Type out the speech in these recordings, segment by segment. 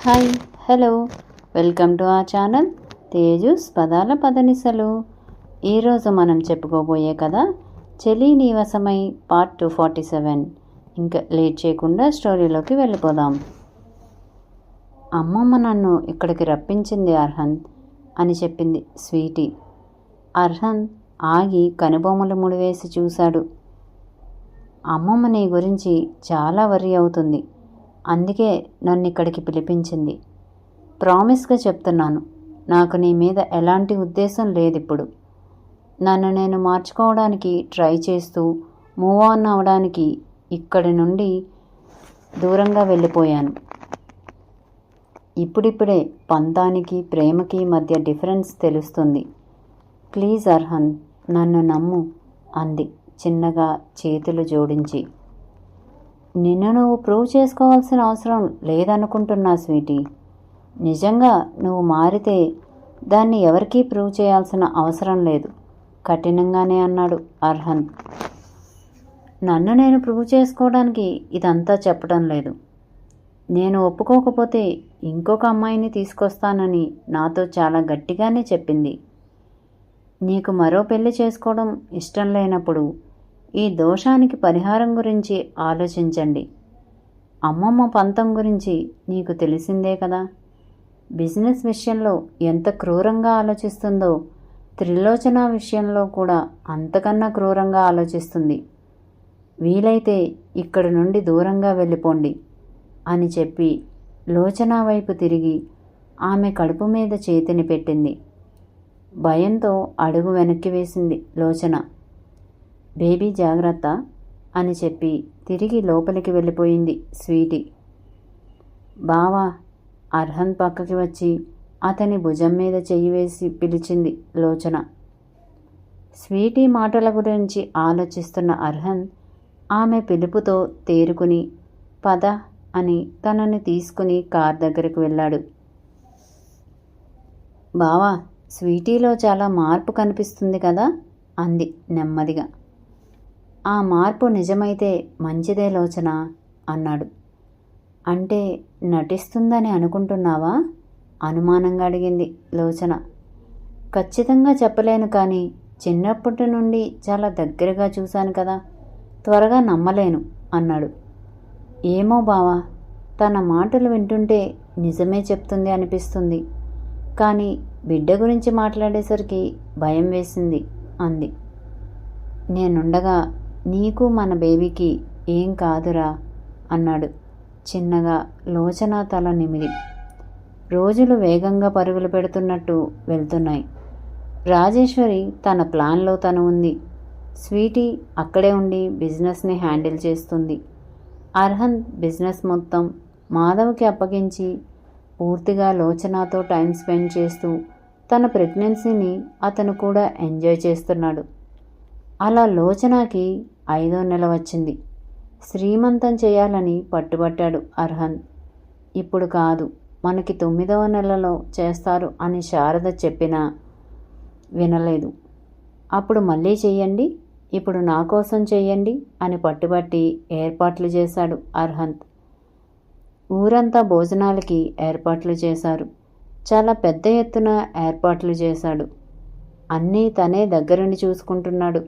Hi hello welcome to ఆ channel Teju's పదాల పదనిసలు. ఈరోజు మనం చెప్పుకోబోయే కథ చెలి నీవసమై పార్ట్ 247. ఇంకా లేట్ చేయకుండా స్టోరీలోకి వెళ్ళిపోదాం. అమ్మమ్మ నన్ను ఇక్కడికి రప్పించింది అర్హంత్ అని చెప్పింది స్వీటీ. అర్హంత్ ఆగి కనుబొమ్మలు ముడివేసి చూశాడు. అమ్మమ్మ నీ గురించి చాలా వరి అవుతుంది, అందుకే నన్ను ఇక్కడికి పిలిపించింది. ప్రామిస్గా చెప్తున్నాను, నాకు నీ మీద ఎలాంటి ఉద్దేశం లేదిప్పుడు. నన్ను నేను మార్చుకోవడానికి ట్రై చేస్తూ మూవ్ ఆన్ అవ్వడానికి ఇక్కడి నుండి దూరంగా వెళ్ళిపోయాను. ఇప్పుడిప్పుడే పంతానికి ప్రేమకి మధ్య డిఫరెన్స్ తెలుస్తుంది. ప్లీజ్ అర్హన్, నన్ను నమ్ము అంది చిన్నగా చేతులు జోడించి. నిన్ను నువ్వు ప్రూవ్ చేసుకోవాల్సిన అవసరం లేదనుకుంటున్నా స్వీటీ. నిజంగా నువ్వు మారితే దాన్ని ఎవరికీ ప్రూవ్ చేయాల్సిన అవసరం లేదు, కఠినంగానే అన్నాడు అర్హన్. నన్ను నేను ప్రూవ్ చేసుకోవడానికి ఇదంతా చెప్పడం లేదు. నేను ఒప్పుకోకపోతే ఇంకొక అమ్మాయిని తీసుకొస్తానని నాతో చాలా గట్టిగానే చెప్పింది. నీకు మరో పెళ్లి చేసుకోవడం ఇష్టం లేనప్పుడు ఈ దోషానికి పరిహారం గురించి ఆలోచించండి. అమ్మమ్మ పంతం గురించి నీకు తెలిసిందే కదా. బిజినెస్ విషయంలో ఎంత క్రూరంగా ఆలోచిస్తుందో త్రిలోచన విషయంలో కూడా అంతకన్నా క్రూరంగా ఆలోచిస్తుంది. వీలైతే ఇక్కడి నుండి దూరంగా వెళ్ళిపోండి అని చెప్పి లోచన వైపు తిరిగి ఆమె కడుపు మీద చేతిని పెట్టింది. భయంతో అడుగు వెనక్కి వేసింది లోచన. బేబీ జాగ్రత్త అని చెప్పి తిరిగి లోపలికి వెళ్ళిపోయింది స్వీటీ. బావా, అర్హన్ పక్కకి వచ్చి అతని భుజం మీద చెయ్యి వేసి పిలిచింది లోచన. స్వీటీ మాటల గురించి ఆలోచిస్తున్న అర్హన్ ఆమె పిలుపుతో తేరుకుని పద అని తనని తీసుకుని కార్ దగ్గరకు వెళ్ళాడు. బావా, స్వీటీలో చాలా మార్పు కనిపిస్తుంది కదా అంది నెమ్మదిగా. ఆ మార్పు నిజమైతే మంచిదే లోచన అన్నాడు. అంటే నటిస్తుందని అనుకుంటున్నావా అనుమానంగా అడిగింది లోచన. ఖచ్చితంగా చెప్పలేను, కానీ చిన్నప్పటి నుండి చాలా దగ్గరగా చూశాను కదా, త్వరగా నమ్మలేను అన్నాడు. ఏమో బావా, తన మాటలు వింటుంటే నిజమే చెప్తుంది అనిపిస్తుంది, కానీ బిడ్డ గురించి మాట్లాడేసరికి భయం వేసింది అంది. నేనుండగా నీకు మన బేబీకి ఏం కాదురా అన్నాడు చిన్నగా లోచన తల నిమిరి. రోజులు వేగంగా పరుగులు పెడుతున్నట్టు వెళ్తున్నాయి. రాజేశ్వరి తన ప్లాన్లో తను ఉంది. స్వీటీ అక్కడే ఉండి బిజినెస్ని హ్యాండిల్ చేస్తుంది. అర్హన్ బిజినెస్ మొత్తం మాధవ్కి అప్పగించి పూర్తిగా లోచనతో టైం స్పెండ్ చేస్తూ తన ప్రెగ్నెన్సీని అతను కూడా ఎంజాయ్ చేస్తున్నాడు. అలా లోచనకి 5వ నెల వచ్చింది. శ్రీమంతం చేయాలని పట్టుబట్టాడు అర్హన్. ఇప్పుడు కాదు, మనకి 9వ నెలలో చేస్తారు అని శారద చెప్పినా వినలేదు. అప్పుడు మళ్ళీ చెయ్యండి, ఇప్పుడు నా కోసం చెయ్యండి అని పట్టుబట్టి ఏర్పాట్లు చేశాడు అర్హంత్. ఊరంతా భోజనాలకి ఏర్పాట్లు చేశారు. చాలా పెద్ద ఎత్తున ఏర్పాట్లు చేశాడు. అన్నీ తనే దగ్గరుండి చూసుకుంటున్నాడు.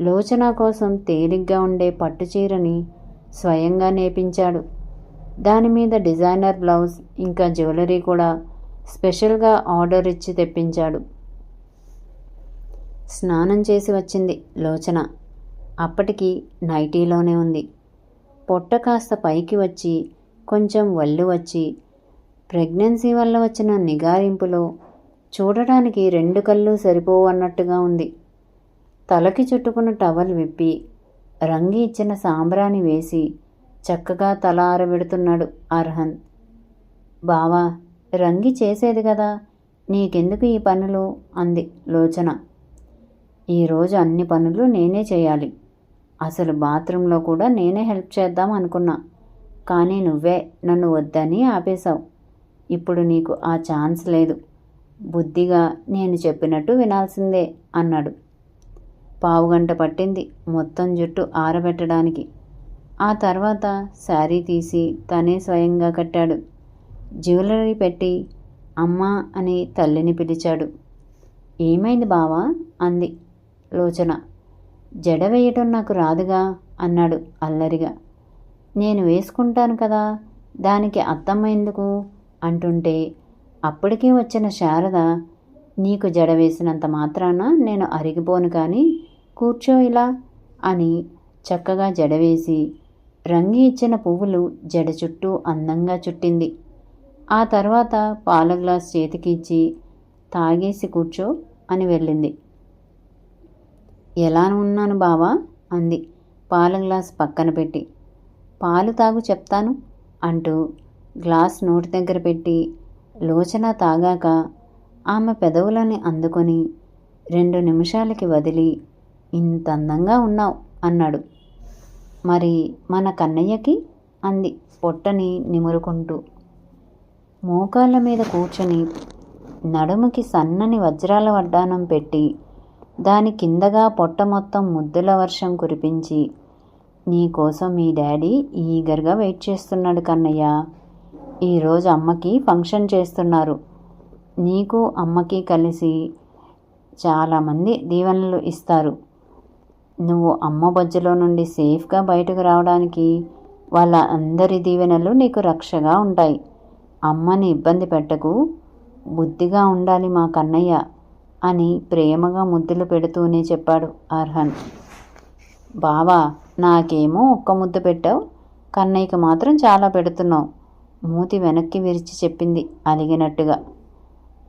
లోచన కోసం తేలిగ్గా ఉండే పట్టుచీరని స్వయంగా నేపించాడు. దానిమీద డిజైనర్ బ్లౌజ్ ఇంకా జ్యువెలరీ కూడా స్పెషల్గా ఆర్డర్ ఇచ్చి తెప్పించాడు. స్నానం చేసి వచ్చింది లోచన. అప్పటికి నైటీలోనే ఉంది. పొట్ట కాస్త పైకి వచ్చి కొంచెం వళ్ళు వచ్చి ప్రెగ్నెన్సీ వల్ల వచ్చిన నిగారింపులో చూడటానికి 2 కళ్ళు సరిపోవన్నట్టుగా ఉంది. తలకి చుట్టుకున్న టవల్ విప్పి రంగి ఇచ్చిన సాంబ్రాణి వేసి చక్కగా తల ఆరబెడుతున్నాడు అర్హన్. బావా, రంగి చేసేది కదా, నీకెందుకు ఈ పనులు అంది లోచన. ఈరోజు అన్ని పనులు నేనే చేయాలి. అసలు బాత్రూంలో కూడా నేనే హెల్ప్ చేద్దాం అనుకున్నా, కానీ నువ్వే నన్ను వద్దని ఆపేశావు. ఇప్పుడు నీకు ఆ ఛాన్స్ లేదు. బుద్ధిగా నేను చెప్పినట్టు వినాల్సిందే అన్నాడు. పావుగంట పట్టింది మొత్తం జుట్టు ఆరబెట్టడానికి. ఆ తర్వాత శారీ తీసి తనే స్వయంగా కట్టాడు. జ్యువెలరీ పెట్టి అమ్మా అని తల్లిని పిలిచాడు. ఏమైంది బావా అంది లోచన. జడ వేయటం నాకు రాదుగా అన్నాడు అల్లరిగా. నేను వేసుకుంటాను కదా, దానికి అత్తమ్మ ఎందుకు అంటుంటే అప్పటికే వచ్చిన శారద, నీకు జడ వేసినంత మాత్రాన నేను అరిగిపోను కానీ కూర్చో ఇలా అని చక్కగా జడవేసి రంగి ఇచ్చిన పువ్వులు జడ చుట్టూ అందంగా చుట్టింది. ఆ తర్వాత పాల గ్లాస్ చేతికి ఇచ్చి తాగేసి కూర్చో అని వెళ్ళింది. ఎలా ఉన్నాను బావా అంది పాల గ్లాస్ పక్కన పెట్టి. పాలు తాగు చెప్తాను అంటూ గ్లాస్ నోటి దగ్గర పెట్టి లోచన తాగాక ఆమె పెదవులని అందుకొని 2 నిమిషాలకి వదిలి, ఇంత అందంగా ఉన్నావు అన్నాడు. మరి మన కన్నయ్యకి అంది పొట్టని నిమురుకుంటూ. మోకాళ్ళ మీద కూర్చొని నడుముకి సన్నని వజ్రాల వడ్డానం పెట్టి దాని కిందగా పొట్ట మొత్తం ముద్దుల వర్షం కురిపించి, నీకోసం మీ డాడీ ఈగర్గా వెయిట్ చేస్తున్నాడు కన్నయ్య. ఈరోజు అమ్మకి ఫంక్షన్ చేస్తున్నారు. నీకు అమ్మకి కలిసి చాలామంది దీవెనలు ఇస్తారు. నువ్వు అమ్మ బొజ్జలో నుండి సేఫ్గా బయటకు రావడానికి వాళ్ళ అందరి దీవెనలు నీకు రక్షగా ఉంటాయి. అమ్మని ఇబ్బంది పెట్టకు, బుద్ధిగా ఉండాలి మా కన్నయ్య అని ప్రేమగా ముద్దులు పెడుతూనే చెప్పాడు అర్హన్. బావా, నాకేమో ఒక్క ముద్దు పెట్టావు, కన్నయ్యకి మాత్రం చాలా పెడుతున్నావు, మూతి వెనక్కి విరిచి చెప్పింది అలిగినట్టుగా.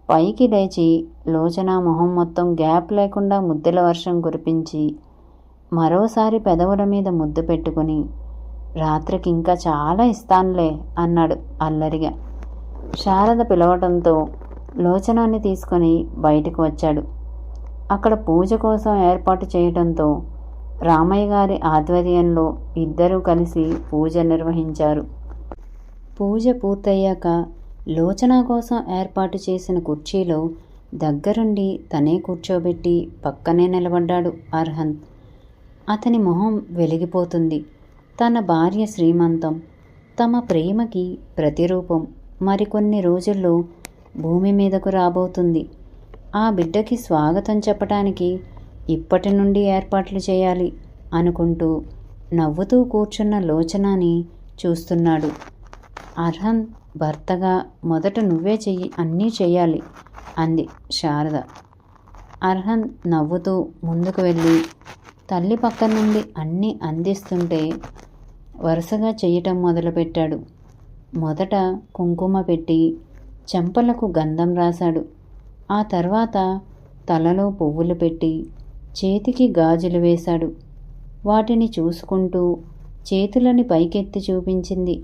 పైకి లేచి లోచన మొహం మొత్తం గ్యాప్ లేకుండా ముద్దుల వర్షం కురిపించి మరోసారి పెదవుల మీద ముద్దు పెట్టుకుని, రాత్రికి ఇంకా చాలా ఇస్తానులే అన్నాడు అల్లరిగా. శారద పిలవటంతో లోచనాన్ని తీసుకొని బయటకు వచ్చాడు. అక్కడ పూజ కోసం ఏర్పాటు చేయడంతో రామయ్య గారి ఆధ్వర్యంలో ఇద్దరూ కలిసి పూజ నిర్వహించారు. పూజ పూర్తయ్యాక లోచన కోసం ఏర్పాటు చేసిన కుర్చీలో దగ్గరుండి తనే కూర్చోబెట్టి పక్కనే నిలబడ్డాడు అర్హన్. అతని మొహం వెలిగిపోతుంది. తన భార్య శ్రీమంతం, తమ ప్రేమకి ప్రతిరూపం మరికొన్ని రోజుల్లో భూమి మీదకు రాబోతుంది. ఆ బిడ్డకి స్వాగతం చెప్పటానికి ఇప్పటి నుండి ఏర్పాట్లు చేయాలి అనుకుంటూ నవ్వుతూ కూర్చున్న లోచనాని చూస్తున్నాడు. అర్హన్ భర్తగా మొదట నువ్వే అన్నీ చెయ్యాలి అంది శారద. అర్హన్ నవ్వుతూ ముందుకు వెళ్ళి తల్లి పక్క నుండి అన్నీ అందిస్తుంటే వరుసగా చెయ్యటం మొదలుపెట్టాడు. మొదట కుంకుమ పెట్టి చెంపలకు గంధం రాశాడు. ఆ తర్వాత తలలో పువ్వులు పెట్టి చేతికి గాజులు వేశాడు. వాటిని చూసుకుంటూ చేతులని పైకెత్తి చూపించింది.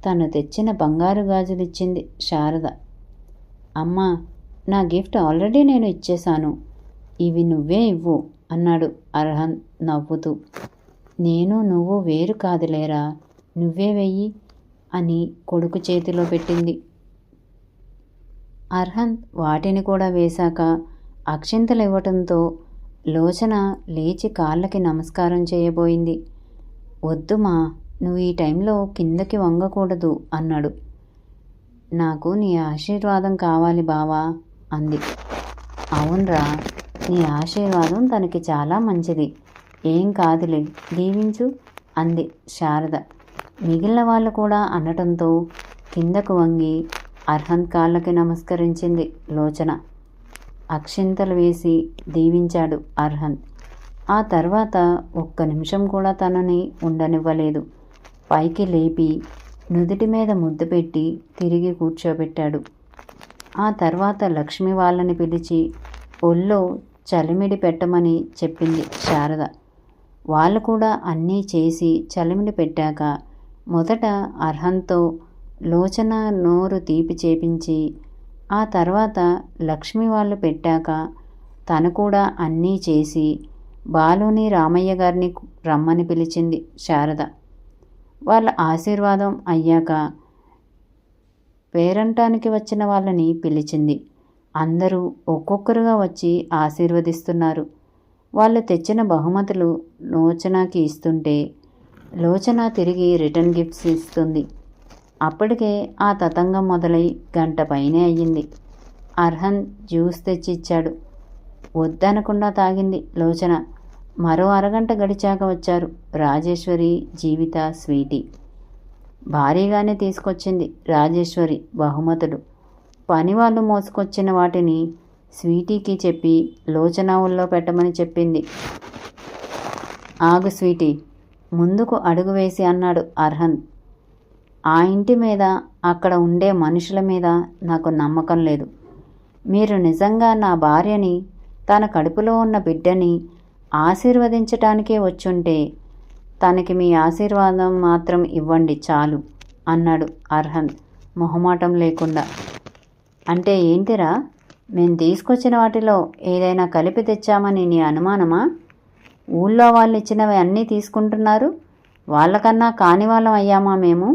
తను తెచ్చిన బంగారు గాజులిచ్చింది శారద. అమ్మా, నా గిఫ్ట్ ఆల్రెడీ నేను ఇచ్చేశాను, ఇవి నువ్వే ఇవ్వు అన్నాడు అర్హన్ నవ్వుతూ. నేను నువ్వు వేరు కాదులేరా, నువ్వే వెయ్యి అని కొడుకు చేతిలో పెట్టింది. అర్హన్ వాటిని కూడా వేశాక అక్షింతలు ఇవ్వటంతో లోచన లేచి కాళ్ళకి నమస్కారం చేయబోయింది. వద్దుమా, నువ్వు ఈ టైంలో కిందకి వంగకూడదు అన్నాడు. నాకు నీ ఆశీర్వాదం కావాలి బావా అంది. అవునరా, నీ ఆశీర్వాదం తనకి చాలా మంచిది, ఏం కాదులే, దీవించు అంది శారద. మిగిలిన వాళ్ళు కూడా అనటంతో కిందకు వంగి అర్హన్ కాళ్ళకి నమస్కరించింది లోచన. అక్షింతలు వేసి దీవించాడు అర్హన్. ఆ తర్వాత ఒక్క నిమిషం కూడా తనని ఉండనివ్వలేదు. పైకి లేపి నుదుటి మీద ముద్దు పెట్టి తిరిగి కూర్చోబెట్టాడు. ఆ తర్వాత లక్ష్మి వాళ్ళని పిలిచి ఒళ్ళో చలిమిడి పెట్టమని చెప్పింది శారద. వాళ్ళు కూడా అన్నీ చేసి చలిమిడి పెట్టాక మొదట అర్హన్తో లోచన నోరు తీపి చేపించి ఆ తర్వాత లక్ష్మి వాళ్ళు పెట్టాక తను కూడా అన్నీ చేసి బాలుని రామయ్య గారిని రమ్మని పిలిచింది శారద. వాళ్ళ ఆశీర్వాదం అయ్యాక పేరంటానికి వచ్చిన వాళ్ళని పిలిచింది. అందరూ ఒక్కొక్కరుగా వచ్చి ఆశీర్వదిస్తున్నారు. వాళ్ళు తెచ్చిన బహుమతులు లోచనకి ఇస్తుంటే లోచన తిరిగి రిటర్న్ గిఫ్ట్స్ ఇస్తుంది. అప్పటికే ఆ తతంగం మొదలై గంట పైనే అయ్యింది. అర్హన్ జ్యూస్ తెచ్చి ఇచ్చాడు. వద్దనకుండా తాగింది లోచన. మరో అరగంట గడిచాక వచ్చారు రాజేశ్వరి, జీవిత, స్వీటీ. భారీగానే తీసుకొచ్చింది రాజేశ్వరి బహుమతులు. పనివాళ్ళు మోసుకొచ్చిన వాటిని స్వీటీకి చెప్పి లోచన ఊళ్ళో పెట్టమని చెప్పింది. ఆగు స్వీటీ, ముందుకు అడుగు వేసి అన్నాడు అర్హన్. ఆ ఇంటి మీద, అక్కడ ఉండే మనుషుల మీద నాకు నమ్మకం లేదు. మీరు నిజంగా నా భార్యని, తన కడుపులో ఉన్న బిడ్డని ఆశీర్వదించటానికే వచ్చుంటే తనకి మీ ఆశీర్వాదం మాత్రం ఇవ్వండి చాలు అన్నాడు అర్హన్ మొహమాటం లేకుండా. అంటే ఏంటిరా, మేము తీసుకొచ్చిన వాటిలో ఏదైనా కలిపి తెచ్చామని నీ అనుమానమా? ఊళ్ళో వాళ్ళు ఇచ్చినవి అన్నీ తీసుకుంటున్నారు. వాళ్ళకన్నా కాని వాళ్ళం అయ్యామా మేము?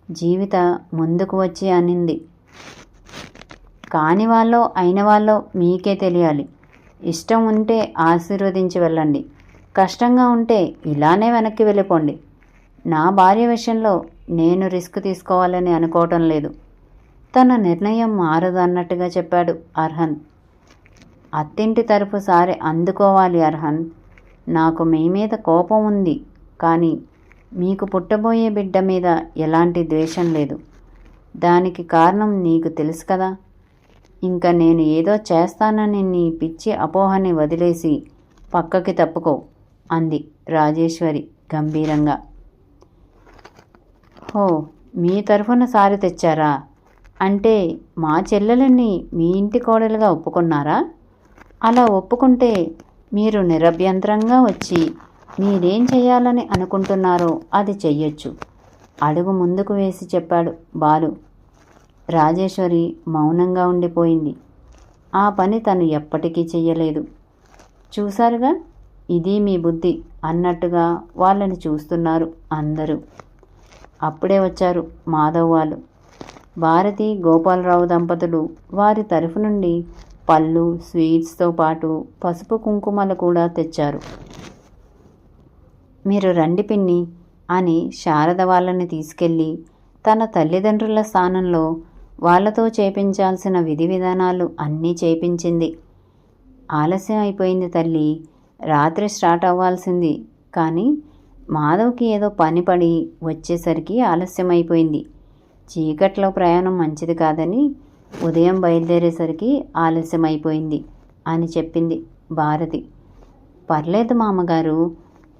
జీవిత ముందుకు వచ్చి అనింది. కాని వాళ్ళో అయిన వాళ్ళో మీకే తెలియాలి. ఇష్టం ఉంటే ఆశీర్వదించి వెళ్ళండి, కష్టంగా ఉంటే ఇలానే వెనక్కి వెళ్ళిపోండి. నా భార్య విషయంలో నేను రిస్క్ తీసుకోవాలని అనుకోవటం లేదు. తన నిర్ణయం మారదు అన్నట్టుగా చెప్పాడు అర్హన్. అత్తింటి తరఫు సారి అందుకోవాలి అర్హన్. నాకు మీ మీద కోపం ఉంది, కానీ మీకు పుట్టబోయే బిడ్డ మీద ఎలాంటి ద్వేషం లేదు. దానికి కారణం నీకు తెలుసు కదా. ఇంకా నేను ఏదో చేస్తానని నీ పిచ్చి అపోహని వదిలేసి పక్కకి తప్పుకో అంది రాజేశ్వరి గంభీరంగా. హో, మీ తరఫున సారి తెచ్చారా? అంటే మా చెల్లెలని మీ ఇంటి కోడలుగా ఒప్పుకున్నారా? అలా ఒప్పుకుంటే మీరు నిరభ్యంతరంగా వచ్చి మీరేం చేయాలని అనుకుంటున్నారో అది చెయ్యొచ్చు. అడుగు ముందుకు వేసి చెప్పాడు బాలు. రాజేశ్వరి మౌనంగా ఉండిపోయింది. ఆ పని తను ఎప్పటికీ చెయ్యలేదు. చూశారుగా, ఇది మీ బుద్ధి అన్నట్టుగా వాళ్ళని చూస్తున్నారు అందరూ. అప్పుడే వచ్చారు మాధవ్ వాళ్ళు. భారతి, గోపాలరావు దంపతులు వారి తరఫు నుండి పళ్ళు, స్వీట్స్తో పాటు పసుపు కుంకుమలు కూడా తెచ్చారు. మీరు రండి పిన్ని అని శారద వాళ్ళని తీసుకెళ్ళి తన తల్లిదండ్రుల స్థానంలో వాళ్లతో చేపించాల్సిన విధి విధానాలు అన్నీ చేపించింది. ఆలస్యం అయిపోయింది తల్లి, రాత్రి స్టార్ట్ అవ్వాల్సింది, కానీ మాధవ్కి ఏదో పని పడి వచ్చేసరికి ఆలస్యం అయిపోయింది. చీకట్లో ప్రయాణం మంచిది కాదని ఉదయం బయలుదేరేసరికి ఆలస్యం అయిపోయింది అని చెప్పింది భారతి. పర్లేదు మామగారు,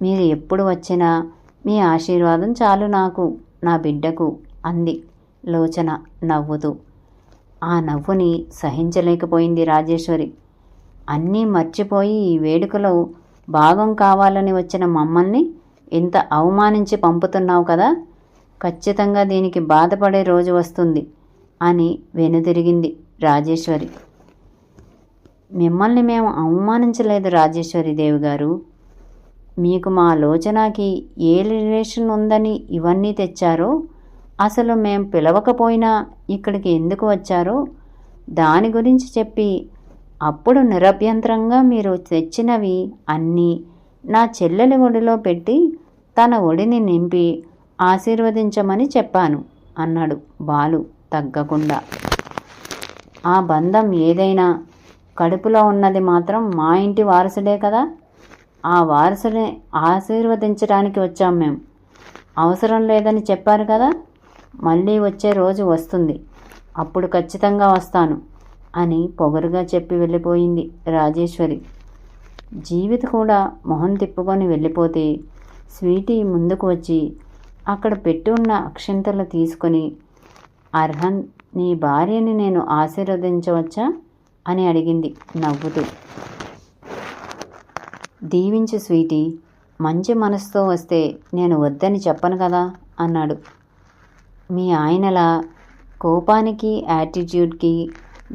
మీరు ఎప్పుడు వచ్చినా మీ ఆశీర్వాదం చాలు నాకు, నా బిడ్డకు అంది లోచన నవ్వుతూ. ఆ నవ్వుని సహించలేకపోయింది రాజేశ్వరి. అన్నీ మర్చిపోయి ఈ వేడుకలో భాగం కావాలని వచ్చిన మమ్మల్ని ఇంత అవమానించి పంపుతున్నావు కదా, ఖచ్చితంగా దీనికి బాధపడే రోజు వస్తుంది అని వెనుదిరిగింది రాజేశ్వరి. మిమ్మల్ని మేము అవమానించలేదు రాజేశ్వరి దేవి గారు. మీకు మా లోచనకి ఏ రిలేషన్ ఉందని ఇవన్నీ తెచ్చారో, అసలు మేం పిలవకపోయినా ఇక్కడికి ఎందుకు వచ్చారో దాని గురించి చెప్పి అప్పుడు నిరభ్యంతరంగా మీరు తెచ్చినవి అన్నీ నా చెల్లెలి ఒడిలో పెట్టి తన ఒడిని నింపి ఆశీర్వదించమని చెప్పాను అన్నాడు బాలు తగ్గకుండా. ఆ బంధం ఏదైనా కడుపులో ఉన్నది మాత్రం మా ఇంటి వారసుడే కదా, ఆ వారసుని ఆశీర్వదించడానికి వచ్చాం మేం. అవసరం లేదని చెప్పారు కదా, మళ్ళీ వచ్చే రోజు వస్తుంది, అప్పుడు ఖచ్చితంగా వస్తాను అని పొగరుగా చెప్పి వెళ్ళిపోయింది రాజేశ్వరి. జీవిత కూడా మొహం తిప్పుకొని వెళ్ళిపోతే స్వీటీ ముందుకు వచ్చి అక్కడ పెట్టి ఉన్న అక్షింతలు తీసుకొని, అర్హన్, నీ భార్యని నేను ఆశీర్వదించవచ్చా అని అడిగింది నవ్వుతూ. దీవించు స్వీటీ, మంచి మనసుతో వస్తే నేను వద్దని చెప్పను కదా అన్నాడు. మీ ఆయనలా కోపానికి, యాటిట్యూడ్కి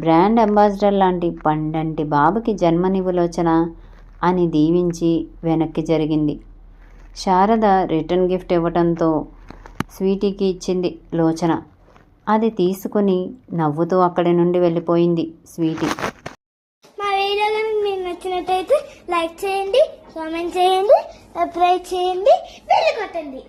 బ్రాండ్ అంబాసిడర్ లాంటి పండంటి బాబుకి జన్మనివ్వలోచన అని దీవించి వెనక్కి జరిగింది. శారద రిటర్న్ గిఫ్ట్ ఇవ్వటంతో స్వీటీకి ఇచ్చింది లోచన. అది తీసుకుని నవ్వుతూ అక్కడి నుండి వెళ్ళిపోయింది స్వీటీ. మా వీడియో కనుక మీకు నచ్చినట్టయితే లైక్ చేయండి, కామెంట్ చేయండి, సబ్స్క్రైబ్ చేయండి, బెల్ కొట్టండి.